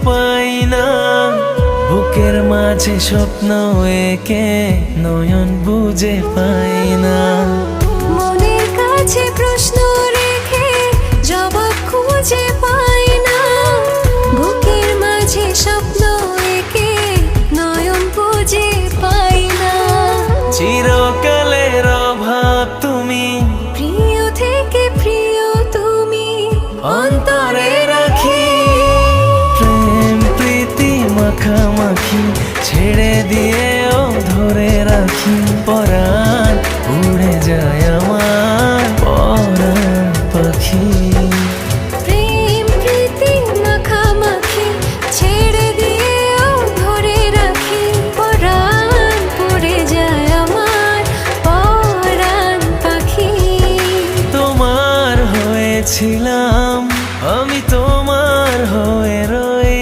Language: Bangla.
পাই না বুকের মাঝে স্বপ্ন একে নয়ন বুঝে পাই না মনের কাছে প্রশ্ন রেখে জবাব খুঁজে পাই না বুকের মাঝে স্বপ্ন একে নয়ন বুঝে পাই না চিরকালের অভাব তুমি প্রিয় থেকে প্রিয় তুমি অন্তরে রাখি প্রেম প্রীতি মাখামাখি ছেড়ে দিয়েও ধরে রাখি পরাণ উড়ে যায় আমার পরাণ পাখি প্রেম প্রীতি মাখামাখি ছেড়ে দিয়েও ধরে রাখি পরাণ পড়ে যায় আমার পরাণ পাখি তোমার হয়েছিলাম আমি তোমার হয়ে রই